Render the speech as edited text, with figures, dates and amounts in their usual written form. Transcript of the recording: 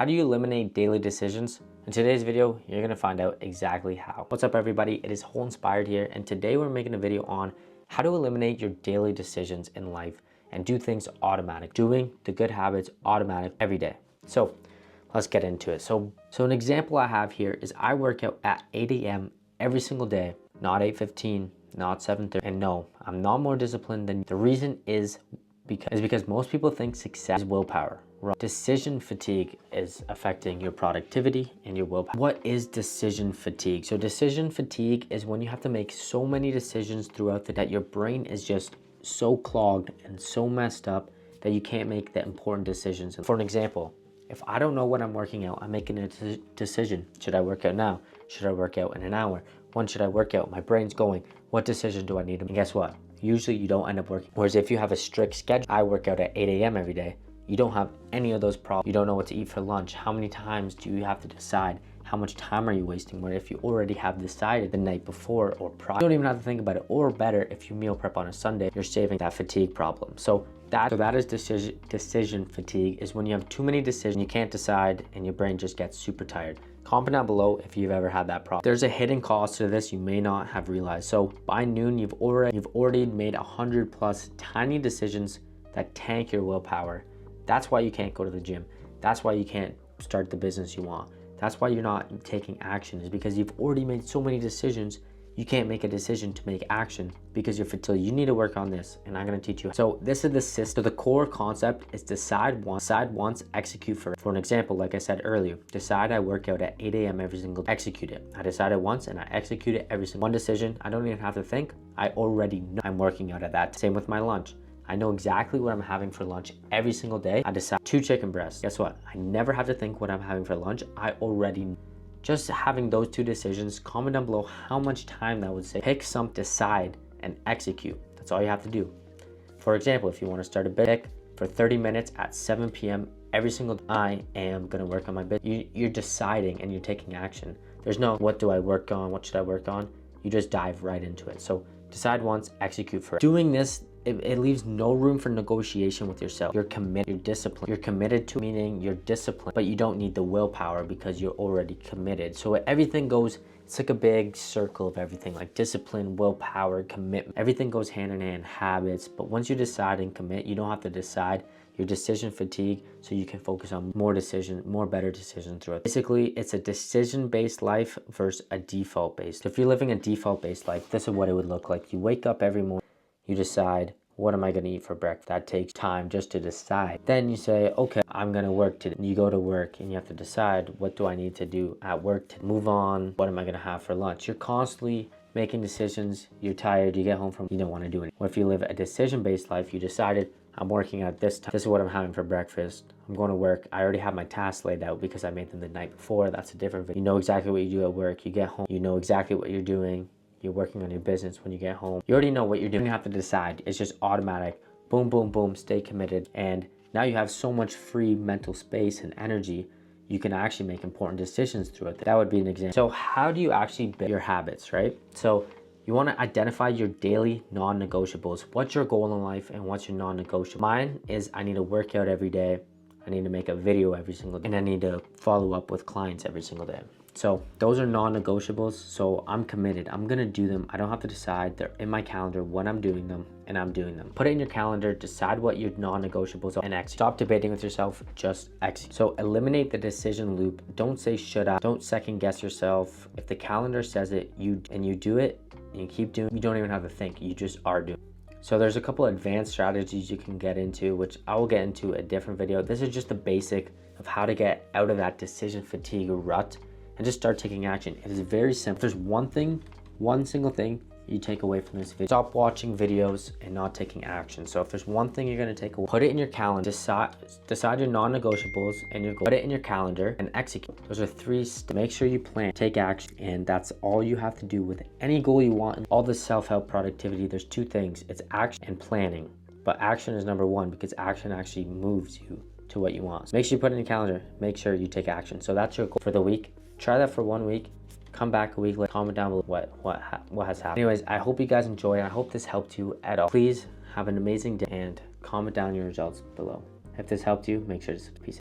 How do you eliminate daily decisions? In today's video, you're gonna find out exactly how. What's up everybody, it is Whole Inspired here, and today we're making a video on how to eliminate your daily decisions in life and do things automatic. Doing the good habits automatic every day. So let's get into it. So an example I have here is I work out at 8 a.m. every single day, not 8:15, not 7:30. And no, I'm not more disciplined than you. The reason is because most people think success is willpower. Wrong. Decision fatigue is affecting your productivity and your willpower. What is decision fatigue? So decision fatigue is when you have to make so many decisions throughout the day that your brain is just so clogged and so messed up that you can't make the important decisions. For an example, if I don't know when I'm working out, I'm making a decision. Should I work out now? Should I work out in an hour? When should I work out? My brain's going, what decision do I need to make? And guess what? Usually you don't end up working. Whereas if you have a strict schedule, I work out at 8 a.m. every day. You don't have any of those problems. You don't know what to eat for lunch. How many times do you have to decide? How much time are you wasting? Where if you already have decided the night before or prior, you don't even have to think about it. Or better, if you meal prep on a Sunday, you're saving that fatigue problem. So that is decision fatigue, is when you have too many decisions, you can't decide and your brain just gets super tired. Comment down below if you've ever had that problem. There's a hidden cost to this you may not have realized. So by noon, you've already made 100 plus tiny decisions that tank your willpower. That's why you can't go to the gym. That's why you can't start the business you want. That's why you're not taking action, is because you've already made so many decisions. You can't make a decision to make action because you're fatigued. You need to work on this, and I'm gonna teach you. So this is the system. So the core concept is decide once, execute first. For an example, like I said earlier, decide I work out at 8 a.m. every single day. Execute it. I decided once and I execute it every single one decision. I don't even have to think. I already know I'm working out at that. Same with my lunch. I know exactly what I'm having for lunch every single day. I decide 2 chicken breasts. Guess what? I never have to think what I'm having for lunch. I already know. Just having those 2 decisions. Comment down below how much time that would save. Pick some, decide, and execute. That's all you have to do. For example, if you want to start a business, for 30 minutes at 7 p.m. every single day, I am gonna work on my business. You're deciding and you're taking action. There's no, what do I work on? What should I work on? You just dive right into it. So decide once, execute first. Doing this, it leaves no room for negotiation with yourself. You're committed, you're disciplined. You're committed to, meaning you're disciplined, but you don't need the willpower because you're already committed. So everything goes, it's like a big circle of everything, like discipline, willpower, commitment. Everything goes hand in hand, habits. But once you decide and commit, you don't have to decide. Your decision fatigue, so you can focus on more better decisions throughout. Basically, it's a decision-based life versus a default-based. If you're living a default-based life, this is what it would look like. You wake up every morning, you decide, what am I gonna eat for breakfast? That takes time just to decide. Then you say, okay, I'm gonna work today. You go to work and you have to decide, what do I need to do at work to move on? What am I gonna have for lunch? You're constantly making decisions. You're tired, you get home from, you don't wanna do anything. Or if you live a decision-based life, you decided, I'm working at this time. This is what I'm having for breakfast. I'm going to work. I already have my tasks laid out because I made them the night before. That's a different video. You know exactly what you do at work. You get home, you know exactly what you're doing. You're working on your business when you get home. You already know what you're doing. You have to decide. It's just automatic. Boom, boom, boom, stay committed. And now you have so much free mental space and energy. You can actually make important decisions throughout that. That would be an example. So how do you actually build your habits, right? So you want to identify your daily non-negotiables. What's your goal in life and what's your non-negotiable? Mine is I need to work out every day. I need to make a video every single day. And I need to follow up with clients every single day. So those are non-negotiables. So I'm committed. I'm going to do them. I don't have to decide. They're in my calendar when I'm doing them, and I'm doing them. Put it in your calendar. Decide what your non-negotiables are and execute. Stop debating with yourself. Just execute. So eliminate the decision loop. Don't say should I. Don't second guess yourself. If the calendar says it, you do it, and you keep doing it, you don't even have to think. You just are doing it. So there's a couple of advanced strategies you can get into, which I will get into a different video. This is just the basic of how to get out of that decision fatigue rut and just start taking action. It is very simple. If there's one single thing you take away from this video, stop watching videos and not taking action. So if there's one thing you're gonna take away, put it in your calendar, decide your non-negotiables and your goal, put it in your calendar and execute. Those are 3 steps. Make sure you plan, take action, and that's all you have to do with any goal you want. All the self-help productivity, there's 2 things. It's action and planning. But action is number 1 because action actually moves you to what you want. So make sure you put it in your calendar, make sure you take action. So that's your goal for the week. Try that for 1 week. Come back a week later, comment down below what has happened. Anyways, I hope you guys enjoy. I hope this helped you at all. Please have an amazing day and comment down your results below. If this helped you, make sure to peace.